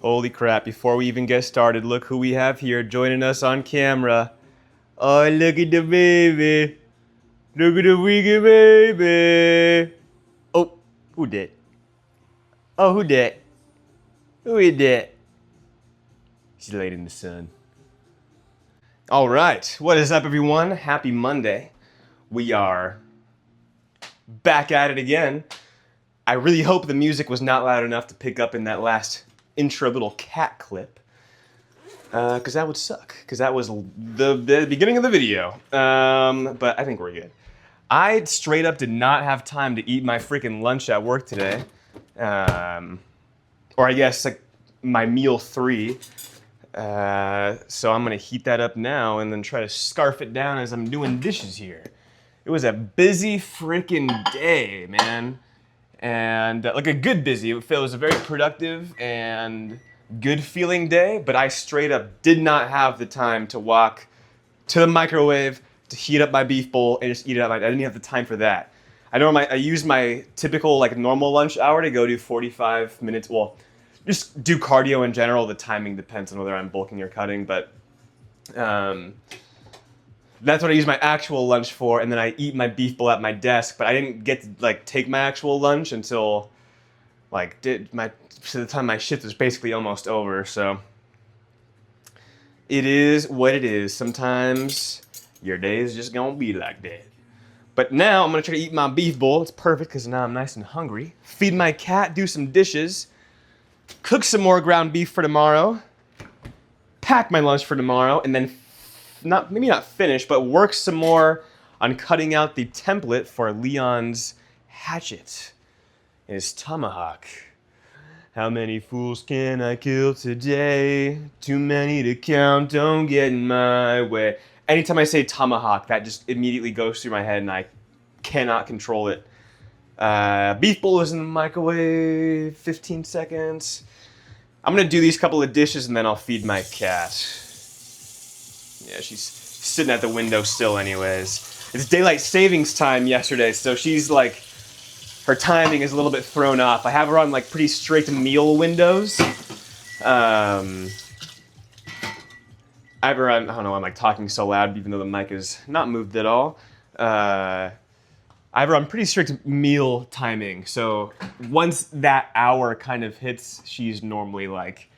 Holy crap, before we even get started, look who we have here joining us on camera. Oh, look at the baby. Look at the wicked baby. Oh, who did? Oh, who did? Who is that? She's laid in the sun. All right, what is up, everyone? Happy Monday. We are back at it again. I really hope the music was not loud enough to pick up in that last intro little cat clip. Because that would suck. Because that was the beginning of the video. But I think we're good. I straight up did not have time to eat my freaking lunch at work today. Or I guess like my meal 3. So I'm going to heat that up now and then try to scarf it down as I'm doing dishes here. It was a busy freaking day, man. And like a good busy. It was a very productive and good feeling day, but I straight up did not have the time to walk to the microwave to heat up my beef bowl and just eat it up. I didn't have the time for that. I use my typical like normal lunch hour to go do 45 minutes. Well, just do cardio in general. The timing depends on whether I'm bulking or cutting, but that's what I use my actual lunch for, and then I eat my beef bowl at my desk, but I didn't get to like take my actual lunch until like so the time my shift was basically almost over, so it is what it is. Sometimes your day is just gonna be like that. But now I'm gonna try to eat my beef bowl. It's perfect because now I'm nice and hungry. Feed my cat, do some dishes, cook some more ground beef for tomorrow, pack my lunch for tomorrow, and then maybe not finish, but work some more on cutting out the template for Leon's hatchet, his tomahawk. How many fools can I kill today? Too many to count, don't get in my way. Anytime I say tomahawk, that just immediately goes through my head and I cannot control it. Beef bowl is in the microwave, 15 seconds. I'm gonna do these couple of dishes and then I'll feed my cat. Yeah, she's sitting at the window still anyways. It's daylight savings time yesterday, so she's like, her timing is a little bit thrown off. I have her on like pretty strict meal windows. I have her on, I don't know, I'm like talking so loud even though the mic is not moved at all. I have her on pretty strict meal timing, so once that hour kind of hits, she's normally like,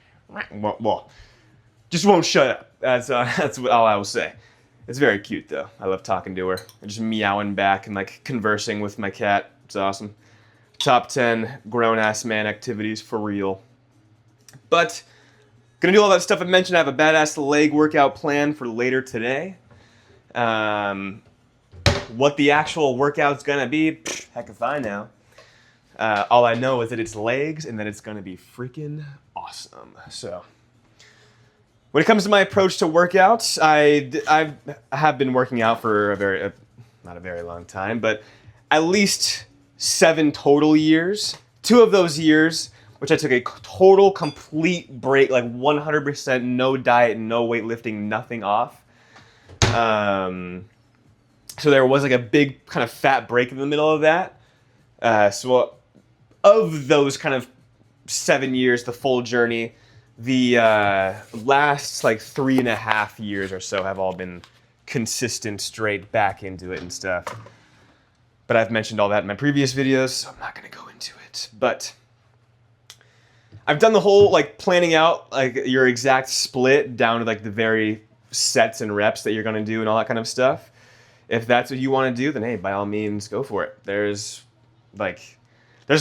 well, just won't shut up. That's all I will say. It's very cute though. I love talking to her. Just meowing back and like conversing with my cat. It's awesome. Top 10 grown-ass man activities for real. But gonna do all that stuff I mentioned. I have a badass leg workout plan for later today. What the actual workout's gonna be, heck if I know. All I know is that it's legs and that it's gonna be freaking awesome. So when it comes to my approach to workouts, I have been working out for not a very long time, but at least 7 total years. 2 of those years, which I took a total complete break, like 100% no diet, no weightlifting, nothing off. So there was like a big kind of fat break in the middle of that. So of those kind of 7 years, the full journey, the last like 3.5 years or so have all been consistent, straight back into it and stuff. But I've mentioned all that in my previous videos, so I'm not gonna go into it. But I've done the whole like planning out like your exact split down to like the very sets and reps that you're gonna do and all that kind of stuff. If that's what you wanna do, then hey, by all means, go for it. There's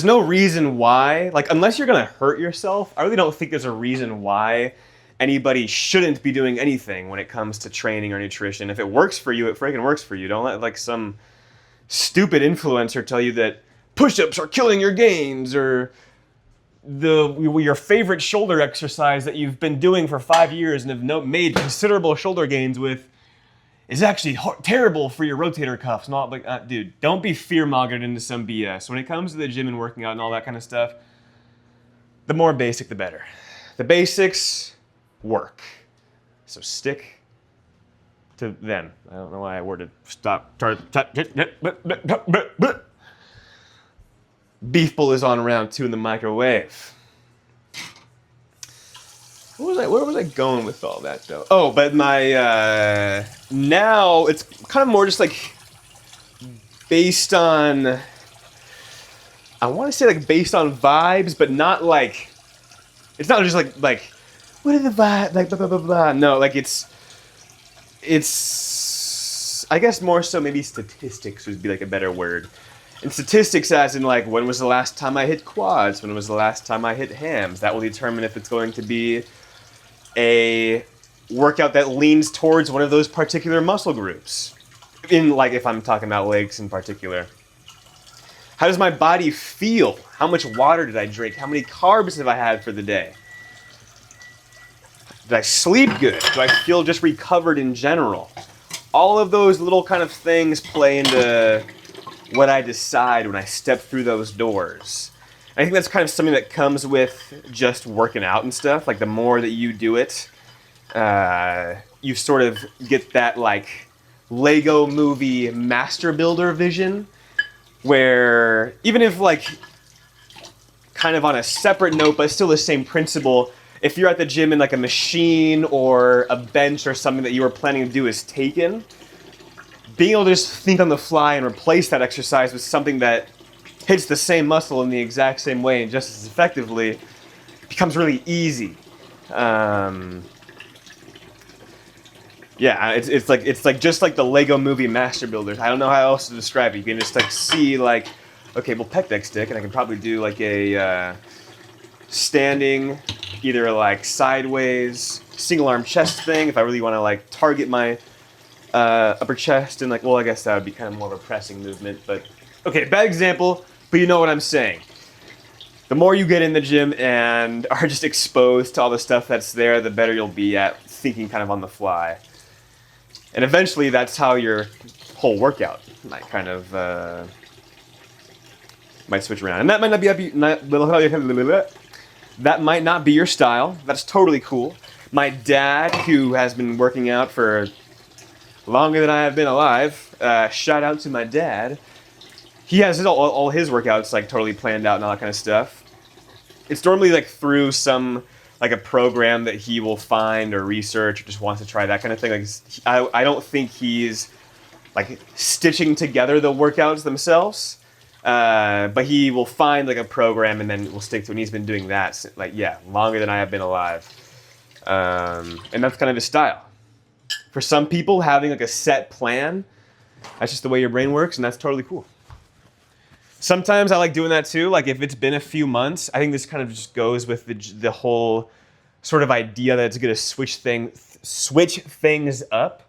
no reason why, like unless you're gonna hurt yourself, I really don't think there's a reason why anybody shouldn't be doing anything when it comes to training or nutrition. If it works for you, it freaking works for you. Don't let like some stupid influencer tell you that push-ups are killing your gains or your favorite shoulder exercise that you've been doing for 5 years and have made considerable shoulder gains with is actually terrible for your rotator cuffs. Not like, dude, don't be fear-mongered into some BS. When it comes to the gym and working out and all that kind of stuff, the more basic, the better. The basics work. So stick to them. I don't know why I worded stop. Beef bowl is on round 2 in the microwave. Where was I going with all that though? Oh, but my now it's kind of more just like based on, I want to say like based on vibes, but not like, it's not just like what are the vibes, like blah blah blah blah. No, like it's I guess more so maybe statistics would be like a better word. And statistics as in like, when was the last time I hit quads? When was the last time I hit hams? That will determine if it's going to be a workout that leans towards one of those particular muscle groups. In like, if I'm talking about legs in particular. How does my body feel? How much water did I drink? How many carbs have I had for the day? Did I sleep good? Do I feel just recovered in general? All of those little kind of things play into what I decide when I step through those doors. I think that's kind of something that comes with just working out and stuff. Like the more that you do it, you sort of get that like Lego movie master builder vision, where even if like kind of on a separate note, but still the same principle, if you're at the gym and like a machine or a bench or something that you were planning to do is taken, being able to just think on the fly and replace that exercise with something that hits the same muscle in the exact same way and just as effectively becomes really easy. Yeah, it's like just like the Lego movie Master Builders. I don't know how else to describe it. You can just like see like, okay, well, pec deck stick, and I can probably do like a standing, either like sideways single arm chest thing if I really want to like target my upper chest, and like, well, I guess that would be kind of more of a pressing movement, but okay, bad example, but you know what I'm saying. The more you get in the gym and are just exposed to all the stuff that's there, the better you'll be at thinking kind of on the fly. And eventually that's how your whole workout might kind of might switch around. And that might not be that might not be your style. That's totally cool. My dad, who has been working out for longer than I have been alive, shout out to my dad. He has all his workouts like totally planned out and all that kind of stuff. It's normally like through some like a program that he will find or research or just wants to try that kind of thing. Like I don't think he's like stitching together the workouts themselves, but he will find like a program and then will stick to it. And he's been doing that like, yeah, longer than I have been alive, and that's kind of his style. For some people, having like a set plan, that's just the way your brain works, and that's totally cool. Sometimes I like doing that too. Like if it's been a few months, I think this kind of just goes with the whole sort of idea that it's going to switch things up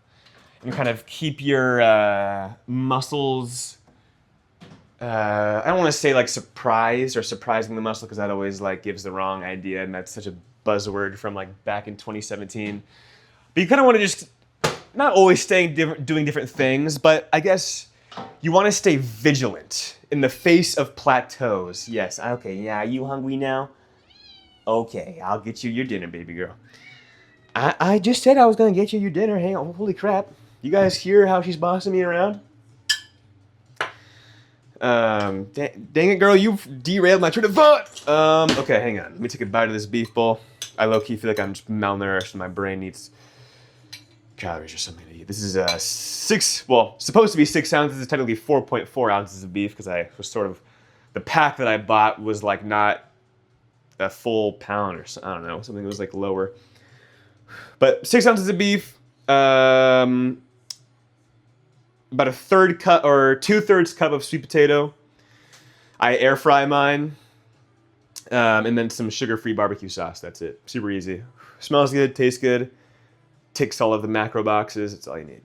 and kind of keep your muscles. I don't want to say like surprised or surprising the muscle, because that always like gives the wrong idea, and that's such a buzzword from like back in 2017. But you kind of want to just not always doing different things, but I guess you want to stay vigilant in the face of plateaus. Yes, okay, yeah, are you hungry now? Okay, I'll get you your dinner, baby girl. I just said I was going to get you your dinner. Hang on, holy crap. You guys hear how she's bossing me around? Dang it, girl, you've derailed my train of thought. Okay, hang on. Let me take a bite of this beef bowl. I low-key feel like I'm just malnourished and my brain needs calories or something to eat. This is supposed to be 6 ounces. It's technically 4.4 ounces of beef, because I was sort of, the pack that I bought was like not a full pound or something. I don't know, something that was like lower. But 6 ounces of beef, about a third cup or 2/3 cup of sweet potato. I air fry mine, and then some sugar-free barbecue sauce. That's it. Super easy. Smells good, tastes good. Ticks all of the macro boxes. It's all you need.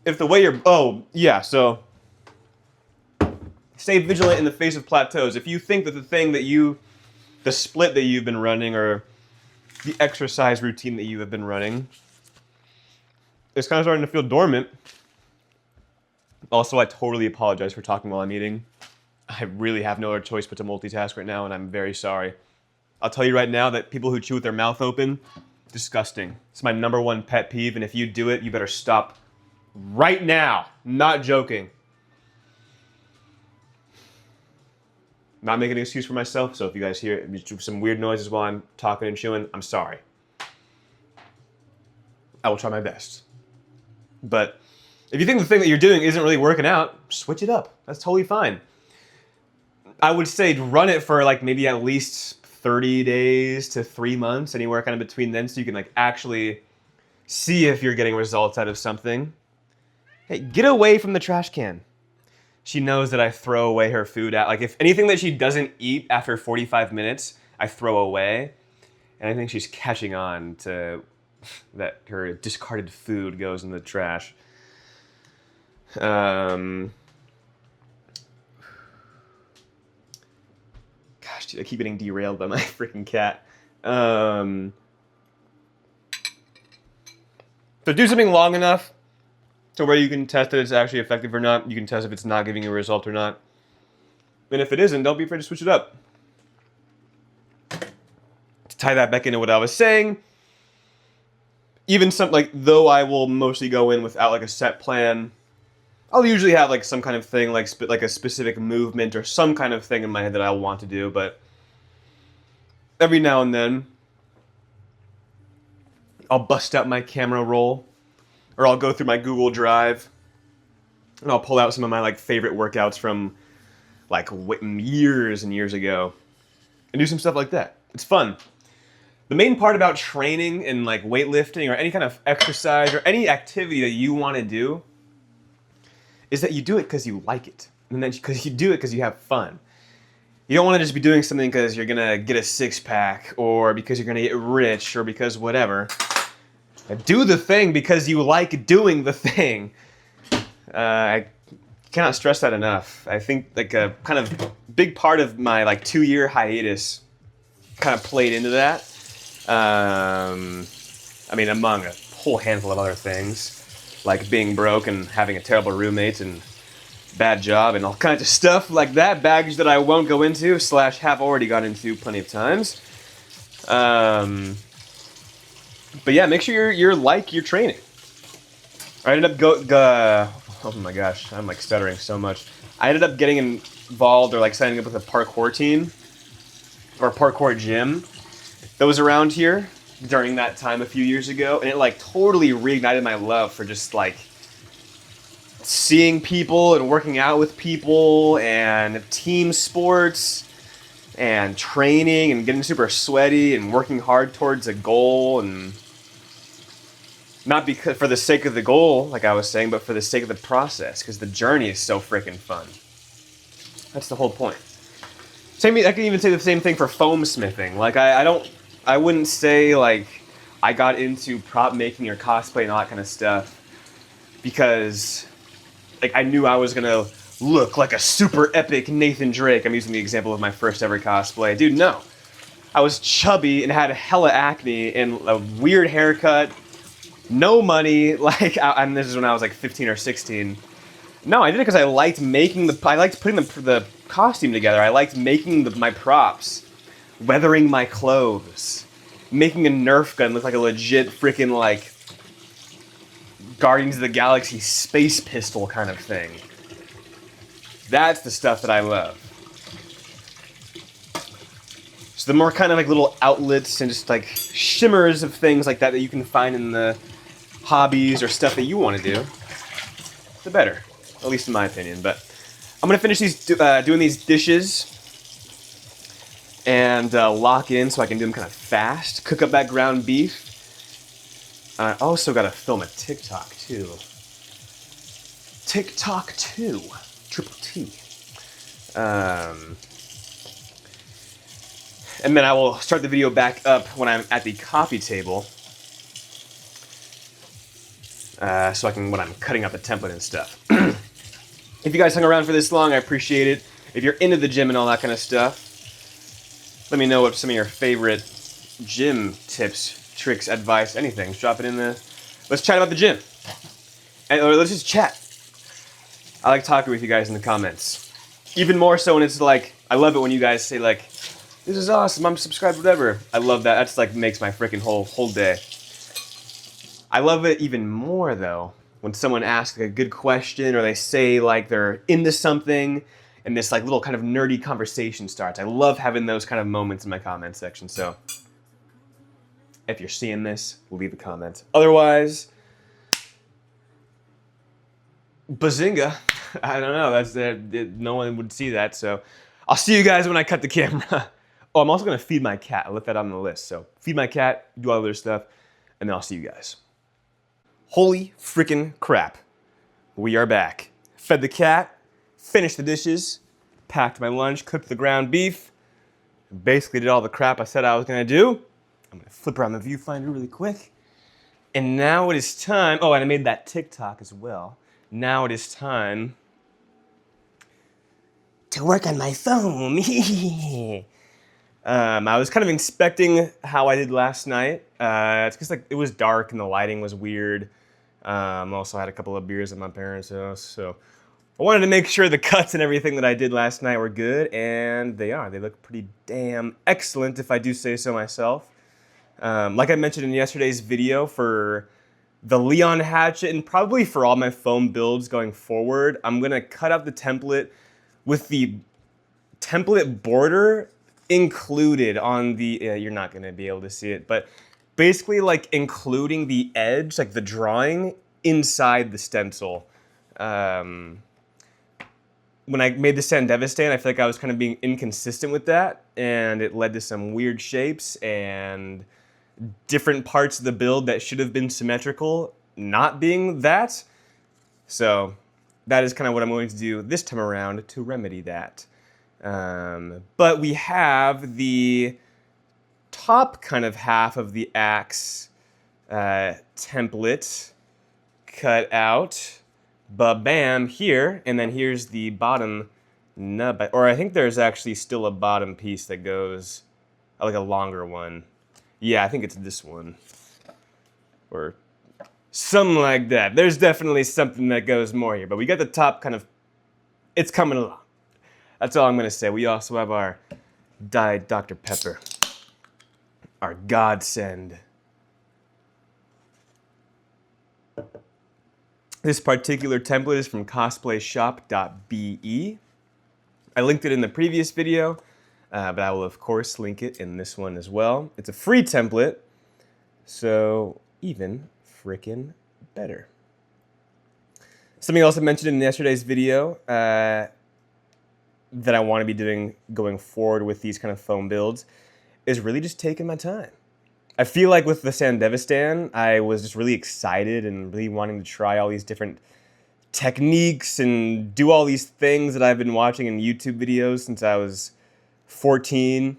If the way you're... Oh, yeah, so... Stay vigilant in the face of plateaus. If you think that the split that you've been running, or the exercise routine that you have been running, is kind of starting to feel dormant. Also, I totally apologize for talking while I'm eating. I really have no other choice but to multitask right now, and I'm very sorry. I'll tell you right now that people who chew with their mouth open, disgusting. It's my #1 pet peeve, and if you do it, you better stop Right now. Not joking. Not making an excuse for myself, so if you guys hear some weird noises while I'm talking and chewing, I'm sorry. I will try my best. But if you think the thing that you're doing isn't really working out, switch it up. That's totally fine. I would say run it for like maybe at least 30 days to 3 months, anywhere kind of between then, so you can like actually see if you're getting results out of something. Hey, get away from the trash can. She knows that I throw away her food out. Like if anything that she doesn't eat after 45 minutes, I throw away. And I think she's catching on to that her discarded food goes in the trash. Gosh, dude, I keep getting derailed by my freaking cat. So do something long enough to where you can test that it's actually effective or not. You can test if it's not giving you a result or not. And if it isn't, don't be afraid to switch it up. To tie that back into what I was saying, even some, like, though I will mostly go in without like a set plan, I'll usually have like some kind of thing, like a specific movement or some kind of thing in my head that I want to do, but every now and then I'll bust out my camera roll, or I'll go through my Google Drive and I'll pull out some of my like favorite workouts from like years and years ago and do some stuff like that. It's fun. The main part about training and like weightlifting or any kind of exercise or any activity that you want to do is that you do it because you like it. And then because you do it because you have fun. You don't want to just be doing something because you're going to get a six-pack or because you're going to get rich or because whatever. Do the thing because you like doing the thing. I cannot stress that enough. I think like a kind of big part of my like 2-year hiatus kind of played into that. I mean, among a whole handful of other things, like being broke and having a terrible roommate and bad job and all kinds of stuff like that, baggage that I won't go into / have already got into plenty of times. But yeah, make sure you're like your training. I ended up oh my gosh, I'm like stuttering so much. I ended up getting involved or like signing up with a parkour team or a parkour gym that was around here during that time a few years ago, and it like totally reignited my love for just like seeing people and working out with people and team sports and training and getting super sweaty and working hard towards a goal, and not because for the sake of the goal, like I was saying, but for the sake of the process, because the journey is so freaking fun. That's the whole point. I can even say the same thing for foam smithing. Like I wouldn't say like I got into prop making or cosplay and all that kind of stuff because like I knew I was gonna look like a super epic Nathan Drake. I'm using the example of my first ever cosplay. Dude, no. I was chubby and had hella acne and a weird haircut, no money, and this is when I was like 15 or 16. No, I did it because I liked putting the costume together. I liked making my props, weathering my clothes, making a Nerf gun look like a legit freaking like Guardians of the Galaxy space pistol kind of thing. That's the stuff that I love. So the more kind of like little outlets and just like shimmers of things like that you can find in the hobbies or stuff that you want to do, the better. At least in my opinion. But I'm going to finish doing these dishes and lock in so I can do them kind of fast. Cook up that ground beef. I also got to film a TikTok too. TikTok 2. Triple T. And then I will start the video back up when I'm at the coffee table. When I'm cutting out the template and stuff. If you guys hung around for this long, I appreciate it. If you're into the gym and all that kind of stuff, let me know what some of your favorite gym tips, tricks, advice, anything. Drop it in the... Let's chat about the gym. Or let's just chat. I like talking with you guys in the comments. Even more so when it's like, I love it when you guys say like, this is awesome, I'm subscribed, whatever. I love that. That's like makes my freaking whole day. I love it even more though when someone asks like, a good question or they say like they're into something and this like little kind of nerdy conversation starts. I love having those kind of moments in my comment section. So if you're seeing this, leave a comment. Otherwise, bazinga. I don't know. That's no one would see that. So I'll see you guys when I cut the camera. Oh, I'm also gonna feed my cat. I left that on the list. So feed my cat, do all other stuff, and then I'll see you guys. Holy freaking crap. We are back. Fed the cat, finished the dishes, packed my lunch, cooked the ground beef, basically did all the crap I said I was gonna do. I'm gonna flip around the viewfinder really quick. And now it is time, oh, and I made that TikTok as well. Now it is time to work on my phone. I was kind of inspecting how I did last night. It's because like it was dark and the lighting was weird. Also had a couple of beers at my parents' house, so I wanted to make sure the cuts and everything that I did last night were good, and they are. They look pretty damn excellent, if I do say so myself. Like I mentioned in yesterday's video, for the Leon Hatchet and probably for all my foam builds going forward, I'm gonna cut out the template with the template border included on the, you're not gonna be able to see it, but basically like including the edge, like the drawing inside the stencil. When I made the Sandevistan, I feel like I was kind of being inconsistent with that, and it led to some weird shapes and different parts of the build that should have been symmetrical not being that. So that is kind of what I'm going to do this time around to remedy that. But we have the top kind of half of the axe template cut out. Ba-bam here, and then here's the bottom nub, or I think there's actually still a bottom piece that goes, like a longer one. Yeah, I think it's this one. Or something like that. There's definitely something that goes more here, but we got the top kind of, it's coming along. That's all I'm gonna say. We also have our dyed Dr. Pepper, our godsend. This particular template is from cosplayshop.be. I linked it in the previous video, but I will of course link it in this one as well. It's a free template, so even frickin' better. Something else I mentioned in yesterday's video that I want to be doing going forward with these kind of foam builds is really just taking my time. I feel like with the Sandevistan, I was just really excited and really wanting to try all these different techniques and do all these things that I've been watching in YouTube videos since I was 14.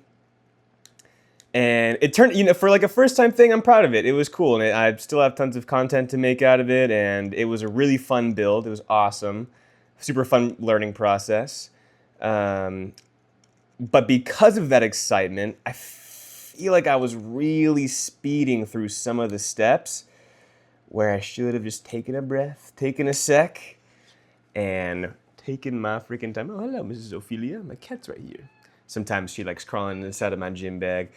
And it turned, you know, for like a first time thing, I'm proud of it. It was cool, and I still have tons of content to make out of it, and it was a really fun build. It was awesome. Super fun learning process. But because of that excitement, I feel like I was really speeding through some of the steps where I should have just taken a breath, taken a sec, and taken my freaking time. Oh, hello, Mrs. Ophelia. My cat's right here. Sometimes she likes crawling inside of my gym bag.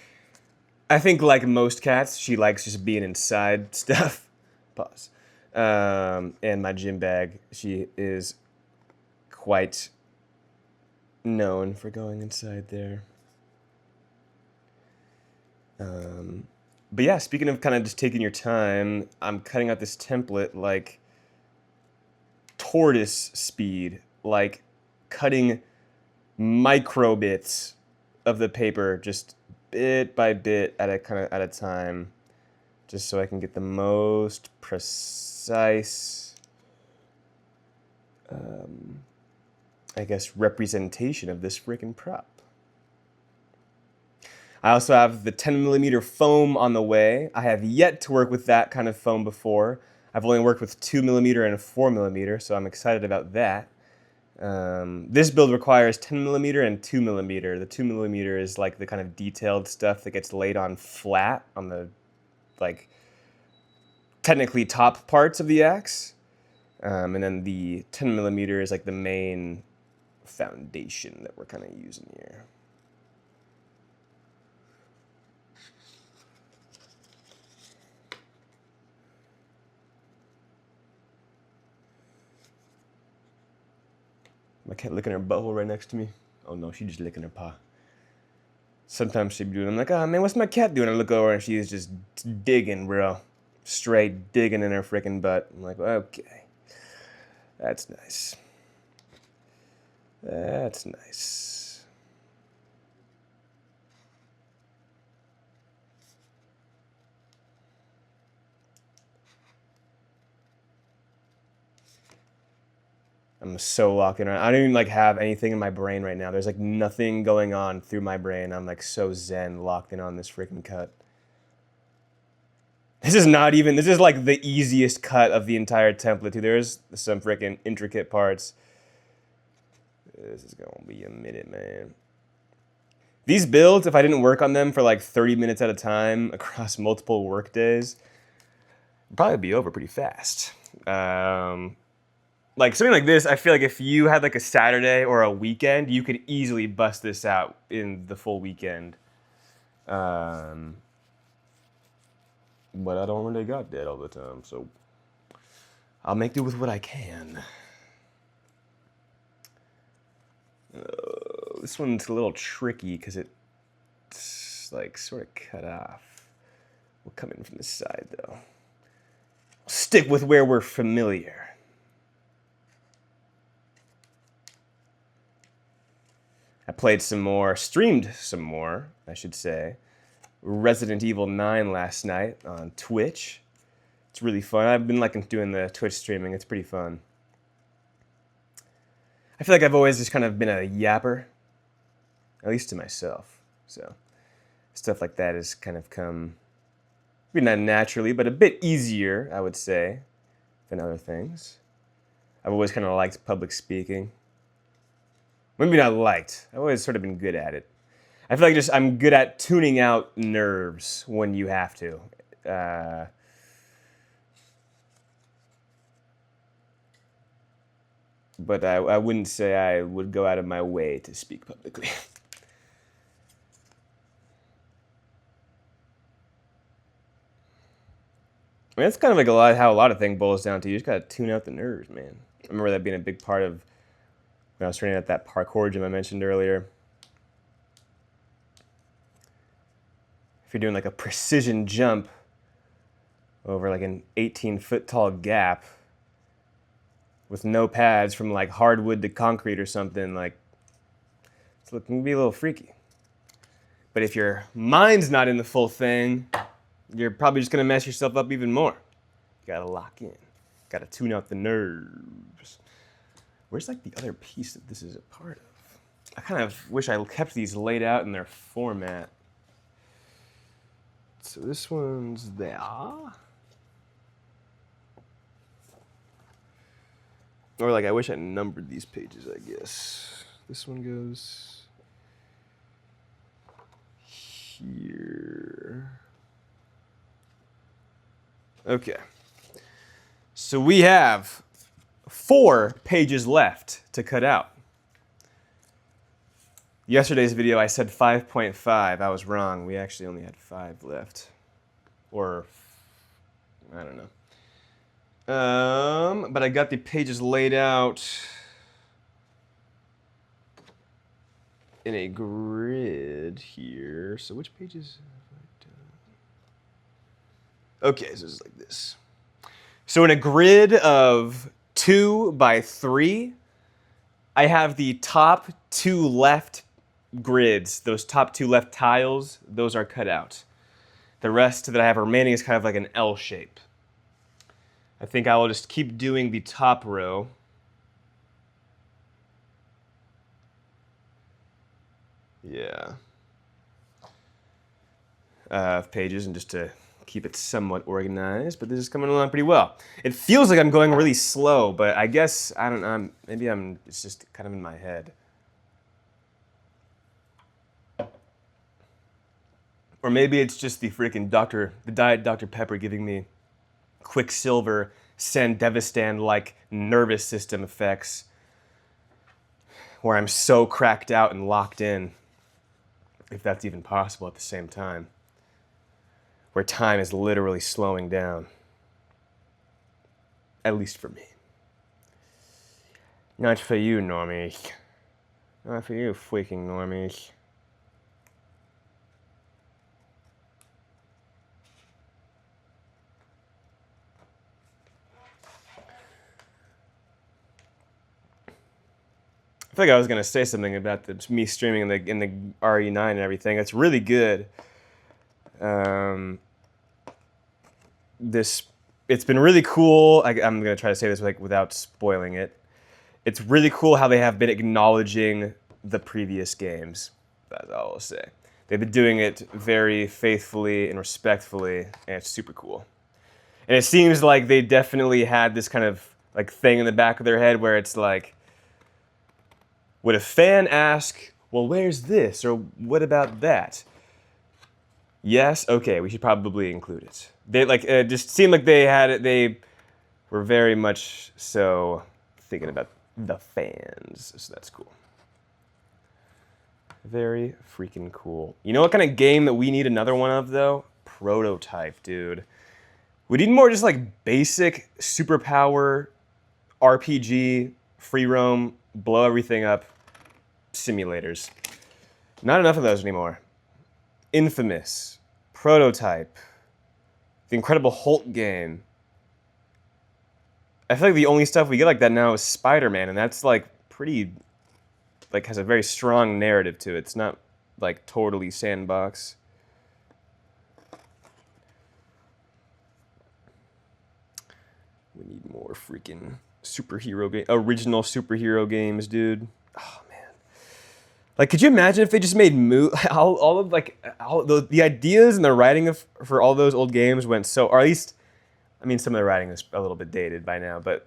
I think like most cats, she likes just being inside stuff. Pause. And my gym bag, she is quite known for going inside there. But yeah, speaking of kind of just taking your time, I'm cutting out this template like tortoise speed, like cutting micro bits of the paper, just bit by bit at a time, just so I can get the most precise, I guess, representation of this freaking prop. I also have the 10mm foam on the way. I have yet to work with that kind of foam before. I've only worked with 2mm and 4mm, so I'm excited about that. This build requires 10mm and 2mm. The 2mm is like the kind of detailed stuff that gets laid on flat on the, like, technically top parts of the axe. And then the 10mm is like the main foundation that we're kind of using here. My cat licking her butthole right next to me. Oh no, she's just licking her paw. Sometimes she'd be doing, I'm like, oh man, what's my cat doing? I look over and she's just digging, bro. Straight digging in her freaking butt. I'm like, okay. That's nice. That's nice. I'm so locked in. I don't even like have anything in my brain right now. There's like nothing going on through my brain. I'm like so zen, locked in on this freaking cut. This is not even, this is like the easiest cut of the entire template too. There's some freaking intricate parts. This is gonna be a minute, man. These builds, if I didn't work on them for like 30 minutes at a time across multiple work days, would probably be over pretty fast. Like something like this, I feel like if you had like a Saturday or a weekend, you could easily bust this out in the full weekend. But I don't really got that all the time, so I'll make do with what I can. This one's a little tricky because it's like sort of cut off. We'll come in from the side though. We'll stick with where we're familiar. I played some more, streamed some more, I should say. Resident Evil 9 last night on Twitch. It's really fun. I've been liking doing the Twitch streaming. It's pretty fun. I feel like I've always just kind of been a yapper, at least to myself. So stuff like that has kind of come, maybe not naturally, but a bit easier, I would say, than other things. I've always kind of liked public speaking. Maybe not liked. I've always sort of been good at it. I feel like just I'm good at tuning out nerves when you have to. But I wouldn't say I would go out of my way to speak publicly. I mean, that's kind of like how a lot of things boils down to. You just gotta tune out the nerves, man. I remember that being a big part of when I was training at that parkour gym I mentioned earlier. If you're doing like a precision jump over like an 18-foot tall gap with no pads from like hardwood to concrete or something, like it can be a little freaky. But if your mind's not in the full thing, you're probably just gonna mess yourself up even more. You gotta lock in. Gotta tune out the nerves. Where's like the other piece that this is a part of? I kind of wish I kept these laid out in their format. So this one's there. Or like I wish I numbered these pages, I guess. This one goes here. Okay. So we have 4 pages left to cut out. Yesterday's video I said 5.5. I was wrong. We actually only had 5 left. Or, I don't know. But I got the pages laid out in a grid here. So which pages have I done? Okay, so it's like this. So in a grid of 2 by 3, I have the top 2 left grids, those top 2 left tiles, those are cut out. The rest that I have remaining is kind of like an L shape. I think I will just keep doing the top row. Yeah. Of pages, and just to keep it somewhat organized, but this is coming along pretty well. It feels like I'm going really slow, but I guess, I don't know, maybe it's just kind of in my head. Or maybe it's just the freaking the Diet Dr. Pepper giving me Quicksilver, Sandevistan-like nervous system effects, where I'm so cracked out and locked in, if that's even possible at the same time, where time is literally slowing down, at least for me. Not for you, normies. Not for you, freaking normies. I feel like I was gonna say something about me streaming in the RE9 and everything. It's really good. It's been really cool. I'm gonna try to say this without spoiling it. It's really cool how they have been acknowledging the previous games. That's all I'll say. They've been doing it very faithfully and respectfully, and it's super cool. And it seems like they definitely had this kind of like thing in the back of their head where it's like, would a fan ask, well, where's this? Or what about that? Yes, okay, we should probably include it. They it just seemed like they had it, they were very much so thinking about the fans, so that's cool. Very freaking cool. You know what kind of game that we need another one of, though? Prototype, dude. We need more just like basic superpower, RPG, free roam, blow everything up simulators. Not enough of those anymore. Infamous, Prototype, the Incredible Hulk game. I feel like the only stuff we get like that now is Spider-Man, and that's like pretty, like has a very strong narrative to it. It's not like totally sandbox. We need more freaking original superhero games, dude. Oh man, like could you imagine if they just made all of the ideas and the writing for all those old games went so, or at least, I mean, some of the writing is a little bit dated by now, but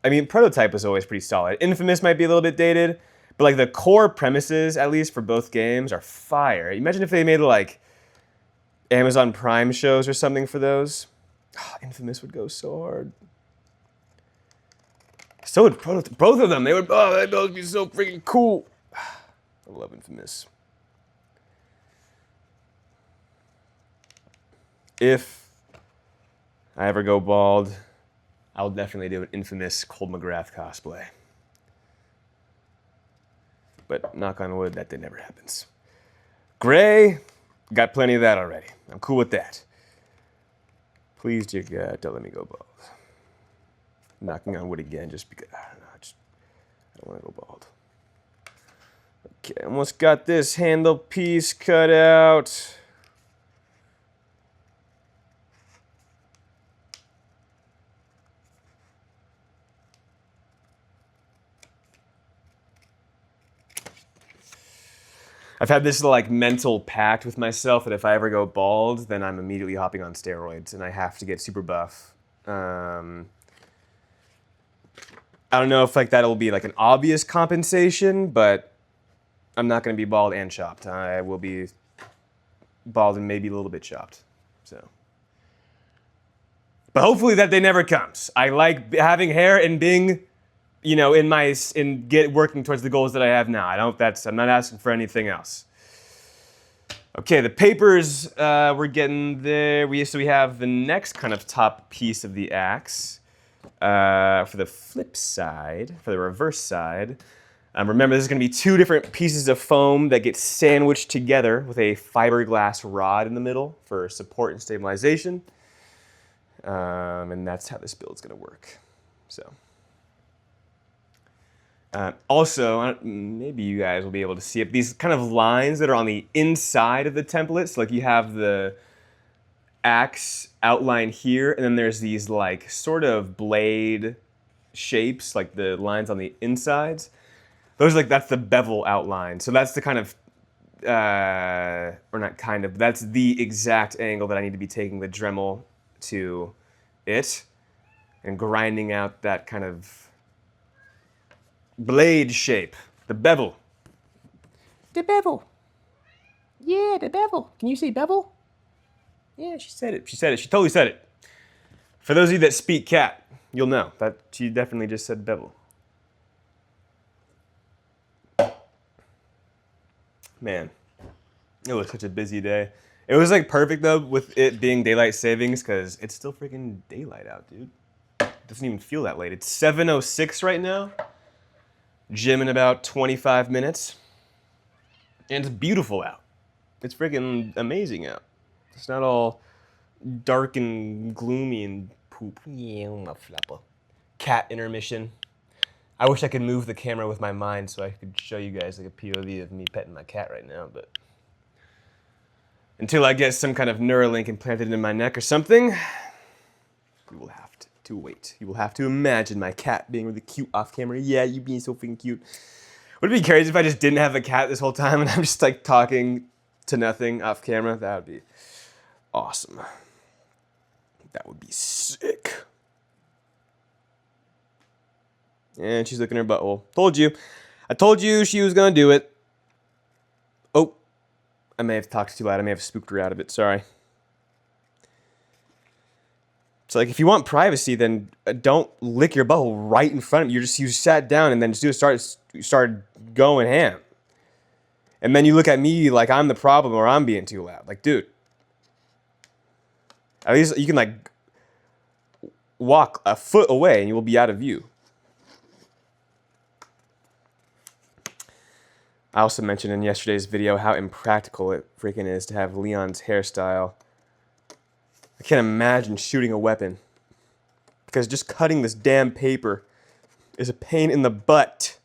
I mean, Prototype was always pretty solid. Infamous might be a little bit dated, but like the core premises, at least for both games, are fire. Imagine if they made like Amazon Prime shows or something for those. Oh, Infamous would go so hard. So would Prototype. Both of them. They'd both be so freaking cool. I love Infamous. If I ever go bald, I'll definitely do an Infamous Cold McGrath cosplay. But knock on wood, that never happens. Gray, got plenty of that already. I'm cool with that. Please, dear God, don't let me go bald. Knocking on wood again, just because, I don't know, I don't want to go bald. Okay, almost got this handle piece cut out. I've had this like mental pact with myself that if I ever go bald, then I'm immediately hopping on steroids and I have to get super buff. I don't know if like that'll be like an obvious compensation, but I'm not going to be bald and chopped. I will be bald and maybe a little bit chopped. So, but hopefully that day never comes. I like having hair and being, you know, working towards the goals that I have now. I'm not asking for anything else. Okay, the papers, we're getting there. We have the next kind of top piece of the axe. For the flip side, for the reverse side, remember this is going to be two different pieces of foam that get sandwiched together with a fiberglass rod in the middle for support and stabilization. And that's how this build's going to work. So. Also, maybe you guys will be able to see it. These kind of lines that are on the inside of the template. So like you have the axe outline here, and then there's these like sort of blade shapes, like the lines on the insides. Those that's the bevel outline. So that's the kind of, or not kind of, that's the exact angle that I need to be taking the Dremel to it and grinding out that kind of blade shape, the bevel. The bevel. Yeah, the bevel. Can you say bevel? Yeah, she said it. She said it. She totally said it. For those of you that speak cat, you'll know that she definitely just said bevel. Man, it was such a busy day. It was like perfect though with it being daylight savings because it's still freaking daylight out, dude. It doesn't even feel that late. It's 7:06 right now. gym in about 25 minutes. And it's beautiful out. It's freaking amazing out. It's not all dark and gloomy and poop. Cat intermission. I wish I could move the camera with my mind so I could show you guys like a POV of me petting my cat right now, but until I get some kind of Neuralink implanted in my neck or something, you will have to wait. You will have to imagine my cat being really cute off camera. Yeah, you being so freaking cute. Would it be crazy if I just didn't have a cat this whole time and I'm just like talking to nothing off camera? That would be awesome. That would be sick. And she's looking at her butthole. Told you. I told you she was gonna do it. Oh. I may have talked too loud. I may have spooked her out of it. Sorry. It's like, if you want privacy, then don't lick your butthole right in front of you. You sat down and then started going ham. And then you look at me like I'm the problem or I'm being too loud. Like, dude. At least you can, like, walk a foot away and you will be out of view. I also mentioned in yesterday's video how impractical it freaking is to have Leon's hairstyle. I can't imagine shooting a weapon. Because just cutting this damn paper is a pain in the butt.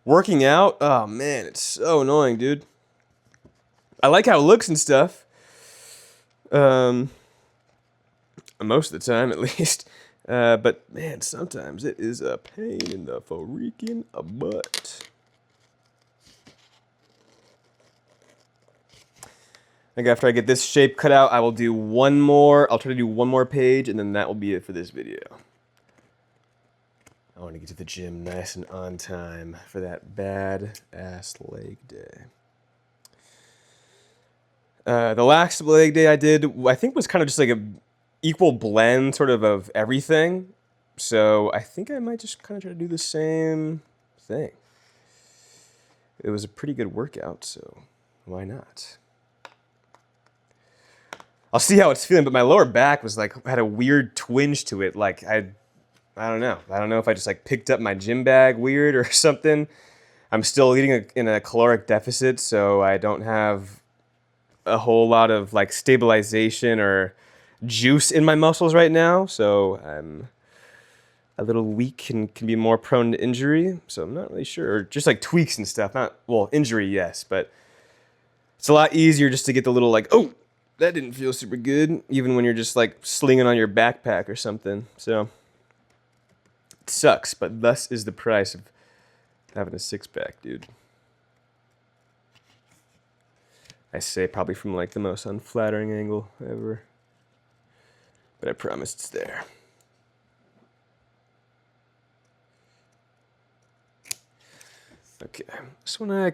Working out? Oh man, it's so annoying, dude. I like how it looks and stuff. Most of the time, at least. But man, sometimes it is a pain in the freaking butt. I think after I get this shape cut out, I will do one more. I'll try to do one more page, and then that will be it for this video. I want to get to the gym nice and on time for that bad-ass leg day. The last leg day I did, I think, was kind of just like a equal blend sort of everything. So I think I might just kind of try to do the same thing. It was a pretty good workout, so why not? I'll see how it's feeling, but my lower back was like, had a weird twinge to it. Like I don't know. I don't know if I just like picked up my gym bag weird or something. I'm still eating in a caloric deficit, so I don't have a whole lot of like stabilization or juice in my muscles right now, so I'm a little weak and can be more prone to injury, so I'm not really sure. Or just like tweaks and stuff. Well, injury, yes, but it's a lot easier just to get the little like, oh, that didn't feel super good, even when you're just like slinging on your backpack or something. So it sucks, but thus is the price of having a six-pack, dude. I say probably from like the most unflattering angle ever. But I promise it's there. Okay, this one I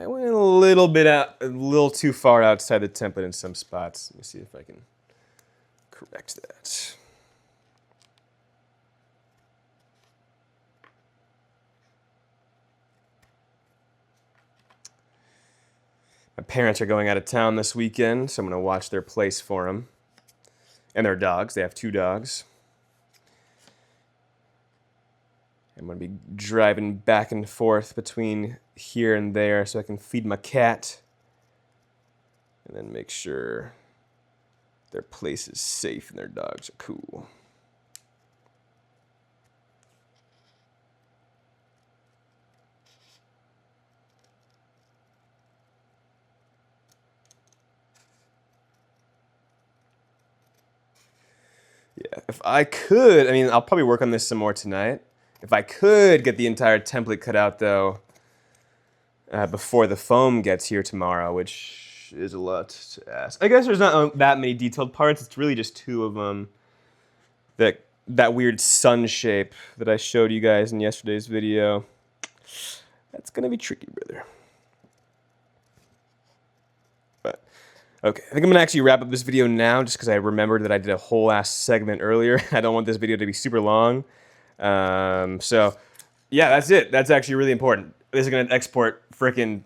went a little bit out, a little too far outside the template in some spots. Let me see if I can correct that. My parents are going out of town this weekend, so I'm going to watch their place for them. And their dogs. They have 2 dogs. I'm going to be driving back and forth between here and there so I can feed my cat. And then make sure their place is safe and their dogs are cool. Yeah, if I could, I mean, I'll probably work on this some more tonight. If I could get the entire template cut out, though, before the foam gets here tomorrow, which is a lot to ask. I guess there's not that many detailed parts. It's really just 2 of them. That weird sun shape that I showed you guys in yesterday's video. That's going to be tricky, brother. But okay, I think I'm going to actually wrap up this video now just because I remembered that I did a whole ass segment earlier. I don't want this video to be super long. So, yeah, that's it. That's actually really important. This is going to export frickin'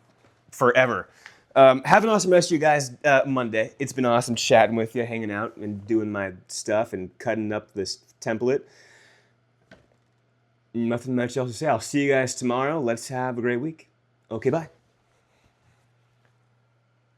forever. Have an awesome rest of you guys Monday. It's been awesome chatting with you, hanging out, and doing my stuff and cutting up this template. Nothing much else to say. I'll see you guys tomorrow. Let's have a great week. Okay, bye.